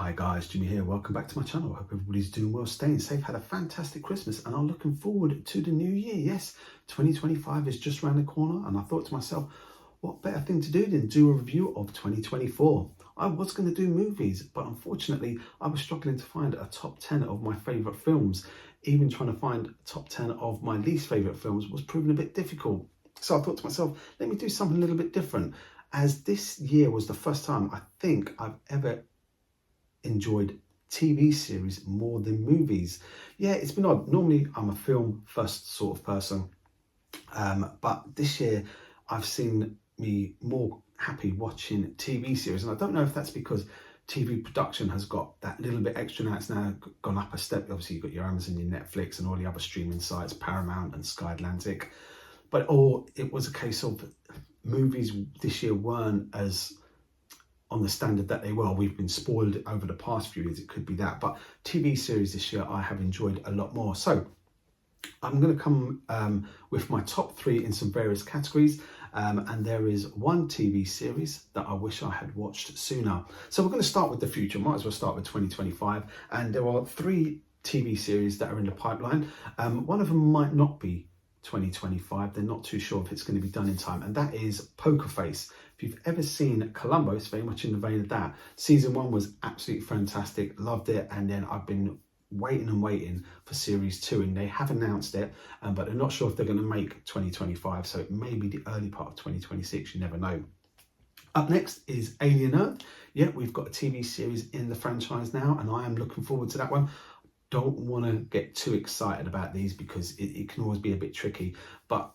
Hi guys, Jimmy here. Welcome back to my channel. I hope everybody's doing well, staying safe, had a fantastic Christmas, and I'm looking forward to the new year. Yes, 2025 is just around the corner, and I thought to myself, what better thing to do than do a review of 2024? I was going to do movies, but unfortunately, I was struggling to find a top 10 of my favourite films. Even trying to find a top 10 of my least favourite films was proving a bit difficult. So I thought to myself, let me do something a little bit different, as this year was the first time I think I've ever enjoyed TV series more than movies. Yeah, it's been odd. Normally I'm a film first sort of person, but this year I've seen me more happy watching TV series, and I don't know if that's because TV production has got that little bit extra now. It's now gone up a step. Obviously you've got your Amazon, your Netflix and all the other streaming sites, Paramount and Sky Atlantic, or it was a case of movies this year weren't as on the standard that they were. We've been spoiled over the past few years. It could be that, but TV series this year I have enjoyed a lot more. So I'm going to come with my top 3 in some various categories, and there is one TV series that I wish I had watched sooner. So we're going to start with the future. Might as well start with 2025, and there are 3 TV series that are in the pipeline. One of them might not be 2025. They're not too sure if it's going to be done in time, and that is Poker Face. If you've ever seen Columbo, it's very much in the vein of that. Season 1 was absolutely fantastic, loved it, and then I've been waiting for series 2, and they have announced it, but they're not sure if they're going to make 2025, so it may be the early part of 2026, you never know. Up next is Alien Earth. Yeah, we've got a TV series in the franchise now, and I am looking forward to that one. Don't want to get too excited about these because it can always be a bit tricky, but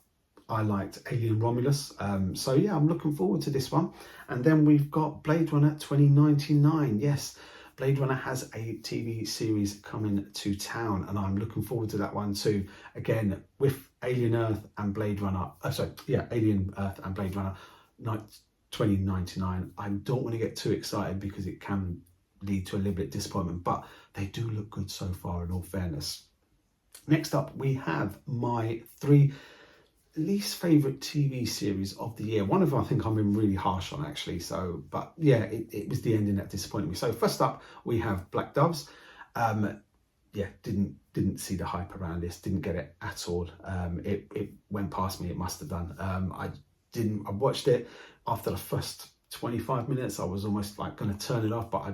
I liked Alien Romulus, so yeah, I'm looking forward to this one. And then we've got Blade Runner 2099. Yes, Blade Runner has a TV series coming to town, and I'm looking forward to that one too. Again, with Alien Earth and Blade Runner, Alien Earth and Blade Runner 2099. I don't want to get too excited because it can lead to a little bit of disappointment, but they do look good so far, in all fairness. Next up, we have my 3 least favourite TV series of the year. One of them I think I'm being really harsh on, actually. So, but yeah, it was the ending that disappointed me. So first up, we have Black Doves. Yeah, didn't see the hype around this. Didn't get it at all. It went past me. It must have done. I watched it after the first 25 minutes. I was almost like going to turn it off, but I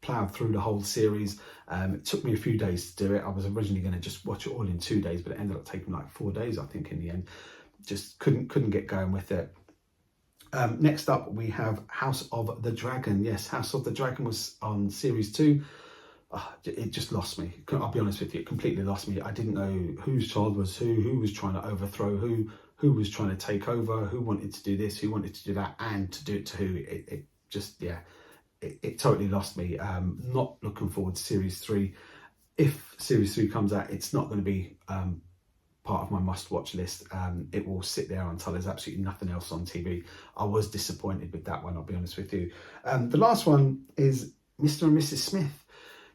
ploughed through the whole series. It took me a few days to do it. I was originally going to just watch it all in 2 days, but it ended up taking like 4 days, I think, in the end. Just couldn't get going with it. Next up, we have House of the Dragon. Yes, House of the Dragon was on series 2. It just lost me. I'll be honest with you, it completely lost me. I didn't know whose child was who was trying to overthrow who was trying to take over, who wanted to do this, who wanted to do that, and to do it to who. It just, yeah. It totally lost me. Not looking forward to series 3. If series 3 comes out, it's not going to be part of my must-watch list. It will sit there until there's absolutely nothing else on TV. I was disappointed with that one, I'll be honest with you. The last one is Mr. and Mrs. Smith.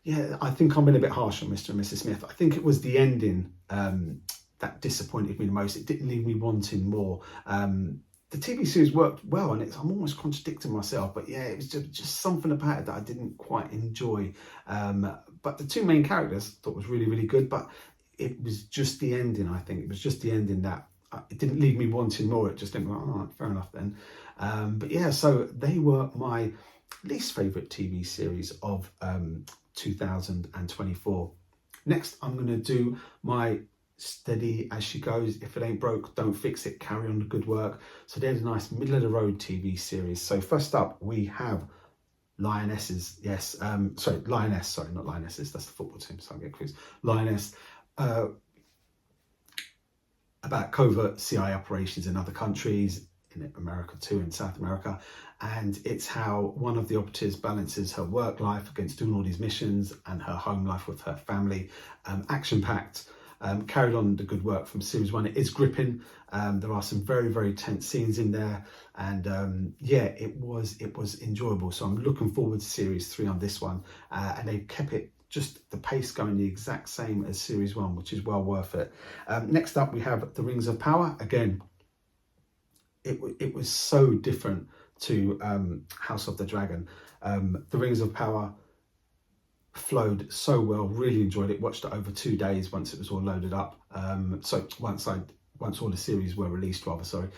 Yeah, I think I'm being a bit harsh on Mr. and Mrs. Smith. I think it was the ending that disappointed me the most. It didn't leave me wanting more. The TV series worked well, and I'm almost contradicting myself, but yeah, it was just something about it that I didn't quite enjoy. But the 2 main characters I thought was really, really good, but it was just the ending, I think. It was just the ending that it didn't leave me wanting more. It just didn't go, all right, fair enough then. But yeah, so they were my least favourite TV series of 2024. Next, I'm going to do my steady as she goes. If it ain't broke, don't fix it. Carry on the good work. So there's a nice middle of the road TV series. So first up, we have Lionesses. Yes, Lioness. Sorry, not Lionesses. That's the football team. So I get confused. Lioness. About covert CIA operations in other countries, in America too, in South America, and it's how one of the operatives balances her work life against doing all these missions and her home life with her family. Action-packed. Carried on the good work from series 1. It is gripping. There are some very, very tense scenes in there, and yeah, it was enjoyable. So I'm looking forward to series 3 on this one, and they kept it just the pace going the exact same as series 1, which is well worth it. Next up, we have The Rings of Power. Again, it was so different to House of the Dragon. The Rings of Power flowed so well, really enjoyed it, watched it over 2 days once it was all loaded up. Once all the series were released, rather, sorry.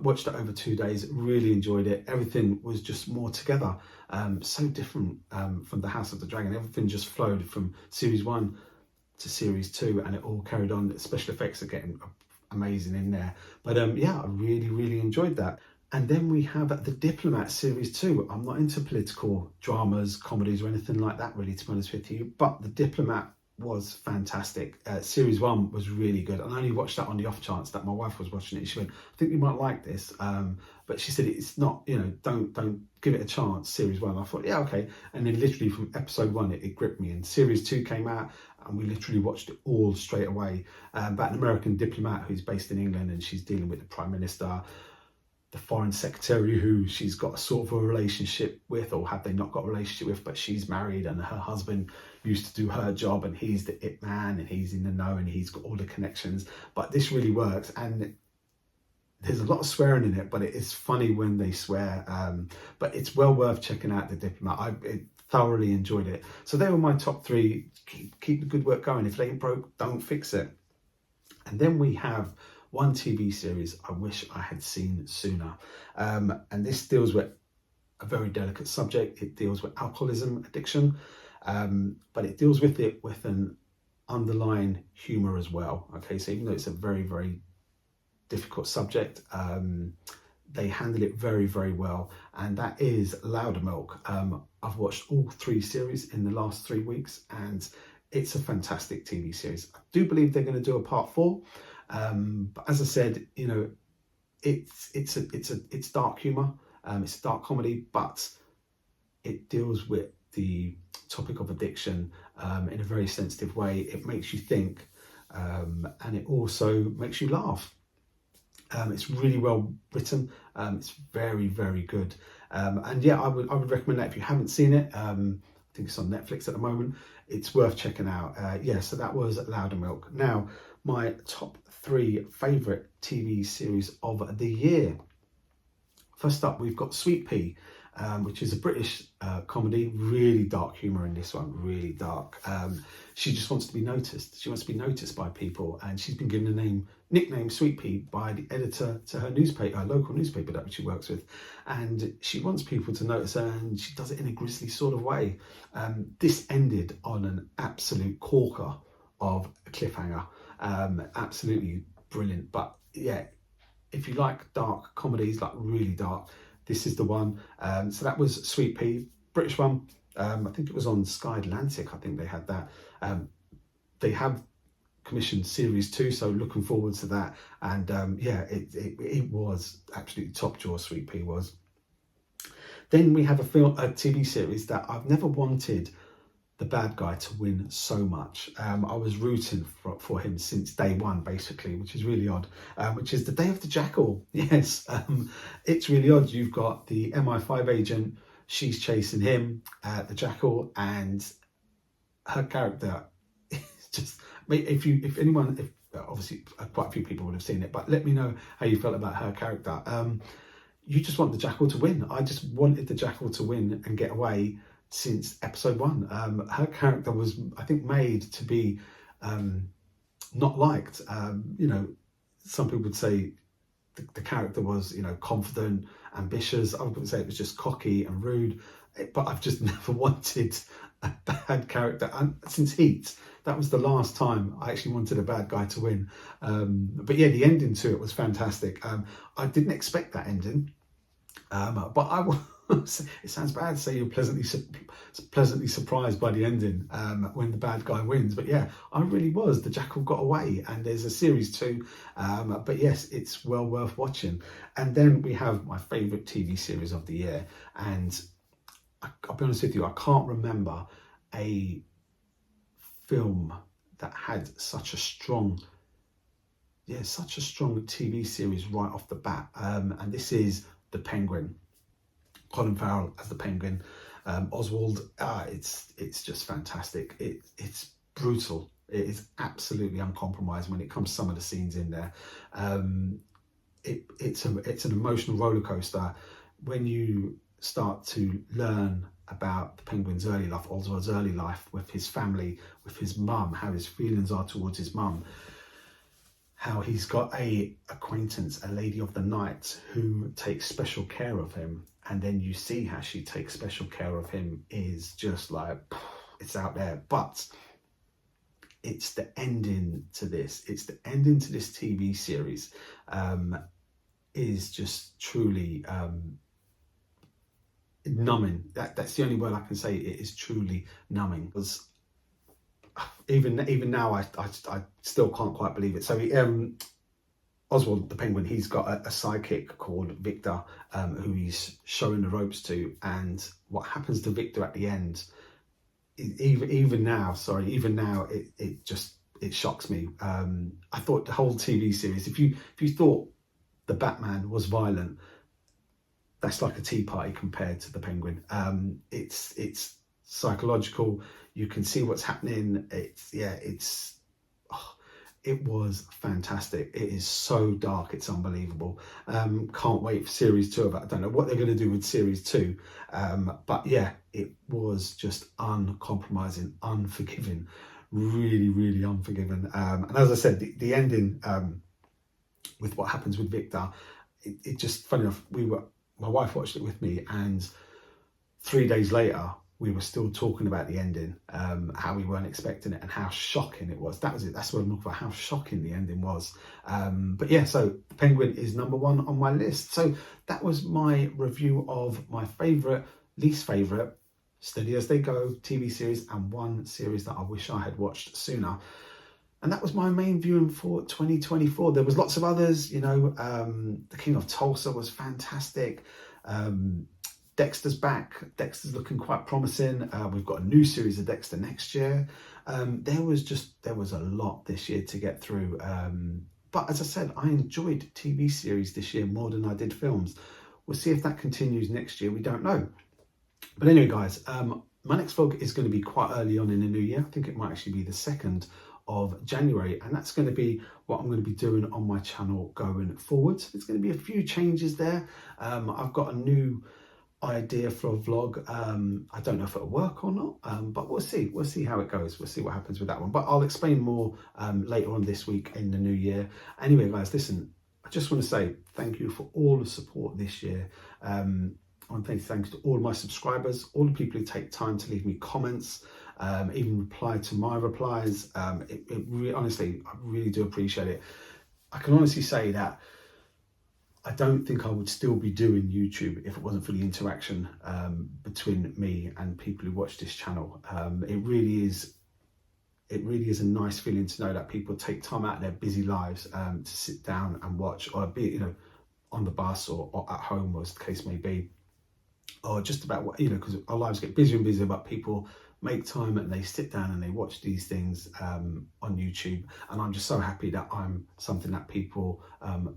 Watched it over 2 days, really enjoyed it. Everything was just more together, so different from the House of the Dragon. Everything just flowed from series 1 to series 2, and it all carried on. Special effects are getting amazing in there. But yeah, I really enjoyed that. And then we have the Diplomat series 2. I'm not into political dramas, comedies, or anything like that, really, to be honest with you. But the Diplomat was fantastic. Series 1 was really good. And I only watched that on the off chance that my wife was watching it. She went, I think you might like this. But she said, it's not, don't give it a chance, series 1. I thought, yeah, okay. And then literally from episode 1, it gripped me. And series 2 came out and we literally watched it all straight away. About an American diplomat who's based in England, and she's dealing with the Prime Minister, the Foreign Secretary, who she's got a sort of a relationship with, or have they not got a relationship with, but she's married and her husband used to do her job and he's the it man and he's in the know and he's got all the connections. But this really works, and there's a lot of swearing in it, but it is funny when they swear. But it's well worth checking out, The Diplomat. I thoroughly enjoyed it. So they were my top 3. Keep the good work going. If it ain't broke, don't fix it. And then we have one TV series I wish I had seen sooner. And this deals with a very delicate subject. It deals with alcoholism addiction, but it deals with it with an underlying humour as well. Okay, so even though it's a very difficult subject, they handle it very well, and that is Loudermilk. I've watched all 3 series in the last 3 weeks, and it's a fantastic TV series. I do believe they're going to do a part 4. But as I said, it's dark humour, it's a dark comedy, but it deals with the topic of addiction in a very sensitive way. It makes you think, and it also makes you laugh. It's really well written. It's very good, and yeah, I would recommend that if you haven't seen it. I think it's on Netflix at the moment. It's worth checking out. Yeah, so that was Loudermilk. Now, my top 3 favourite TV series of the year. First up, we've got Sweet Pea, which is a British comedy. Really dark humour in this one, really dark. She just wants to be noticed. She wants to be noticed by people, and she's been given a nickname Sweet Pea by the editor to her newspaper, her local newspaper that she works with. And she wants people to notice her, and she does it in a grisly sort of way. This ended on an absolute corker of a cliffhanger. Absolutely brilliant. But yeah, if you like dark comedies, like really dark, this is the one. So that was Sweet Pea, British one. I think it was on Sky Atlantic. I think they had that. They have commissioned series 2, so looking forward to that. And yeah, it was absolutely top drawer. Sweet Pea was. Then we have a TV series that I've never wanted the bad guy to win so much. I was rooting for him since day 1, basically, which is really odd, which is The Day of the Jackal. Yes, it's really odd. You've got the MI5 agent, she's chasing him, the Jackal, and her character is just, if anyone, obviously quite a few people would have seen it, but let me know how you felt about her character. You just want the Jackal to win. I just wanted the Jackal to win and get away since episode 1. Her character was, I think, made to be not liked. Some people would say the character was, confident, ambitious. I would say it was just cocky and rude. But I've just never wanted a bad character. And since Heat, that was the last time I actually wanted a bad guy to win. But yeah, the ending to it was fantastic. I didn't expect that ending, but I will. It sounds bad to say you're pleasantly surprised by the ending when the bad guy wins, but yeah, I really was. The Jackal got away, and there's a series 2, but yes, it's well worth watching. And then we have my favourite TV series of the year, and I'll be honest with you, I can't remember a film that had such a strong TV series right off the bat, and this is The Penguin. Colin Farrell as the Penguin, Oswald. It's just fantastic. It's brutal. It is absolutely uncompromised when it comes to some of the scenes in there. It's an emotional roller coaster. when you start to learn about the penguin's early life, Oswald's early life with his family, with his mum, how his feelings are towards his mum, how he's got a acquaintance, a lady of the night, who takes special care of him, and then you see how she takes special care of him, is just like, it's out there. But it's the ending to this. It's the ending to this TV series is just truly numbing. That's the only word I can say. It is truly numbing. Because even now, I still can't quite believe it. So Oswald the penguin, he's got a sidekick called Victor, who he's showing the ropes to, and what happens to Victor at the end, even now, it shocks me. I thought the whole TV series, if you thought the Batman was violent, that's like a tea party compared to the penguin. It's psychological. You can see what's happening. It was fantastic. It is so dark, it's unbelievable. Can't wait for series 2 of it. I don't know what they're going to do with series 2, but yeah, it was just uncompromising, unforgiving, really, really unforgiving. And as I said, the ending with what happens with Victor, it just, funny enough, my wife watched it with me, and 3 days later, we were still talking about the ending, how we weren't expecting it and how shocking it was. That was it. That's what I'm looking for, how shocking the ending was. But yeah, so the Penguin is #1 on my list. So that was my review of my favourite, least favourite, steady as they go TV series, and one series that I wish I had watched sooner. And that was my main viewing for 2024. There was lots of others, The King of Tulsa was fantastic. Dexter's back. Dexter's looking quite promising. We've got a new series of Dexter next year. There was a lot this year to get through. But as I said, I enjoyed TV series this year more than I did films. We'll see if that continues next year. We don't know. But anyway, guys, my next vlog is going to be quite early on in the new year. I think it might actually be the 2nd of January, and that's going to be what I'm going to be doing on my channel going forward. So there's going to be a few changes there. I've got a new idea for a vlog. I don't know if it'll work or not, but we'll see how it goes. We'll see what happens with that one, but I'll explain more later on this week in the new year. Anyway, guys, listen, I just want to say thank you for all the support this year. I want to say thanks to all my subscribers, all the people who take time to leave me comments, even reply to my replies. Honestly, I really do appreciate it. I can honestly say that I don't think I would still be doing YouTube if it wasn't for the interaction between me and people who watch this channel. It really is a nice feeling to know that people take time out of their busy lives to sit down and watch, or be it, on the bus or at home, as the case may be, or just about what, because our lives get busier and busier, but people make time and they sit down and they watch these things on YouTube. And I'm just so happy that I'm something that people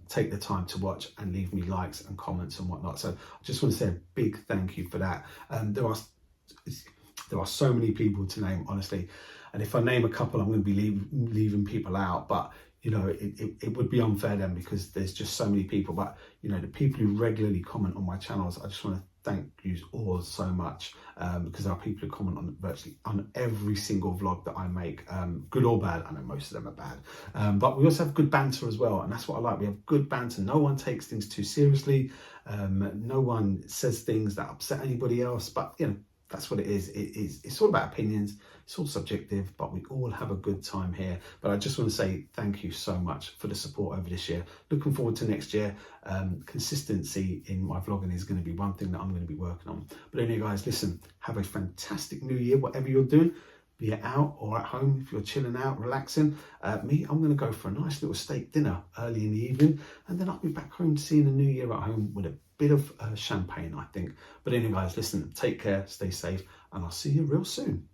take the time to watch and leave me likes and comments and whatnot. So I just want to say a big thank you for that. There are so many people to name, honestly. And if I name a couple, I'm going to be leaving people out. But it would be unfair then, because there's just so many people. But the people who regularly comment on my channels, I just want to thank you all so much, because there are people who comment on virtually on every single vlog that I make, good or bad. I know most of them are bad, but we also have good banter as well, and that's what I like. We have good banter. No one takes things too seriously. No one says things that upset anybody else, but that's what it is. It's all about opinions. It's all subjective, but we all have a good time here. But I just want to say thank you so much for the support over this year. Looking forward to next year. Consistency in my vlogging is going to be one thing that I'm going to be working on. But anyway, guys, listen, have a fantastic new year, whatever you're doing, be it out or at home. If you're chilling out, relaxing, me, I'm going to go for a nice little steak dinner early in the evening, and then I'll be back home seeing the new year at home with a bit of champagne, I think. But anyway, guys, listen, take care, stay safe, and I'll see you real soon.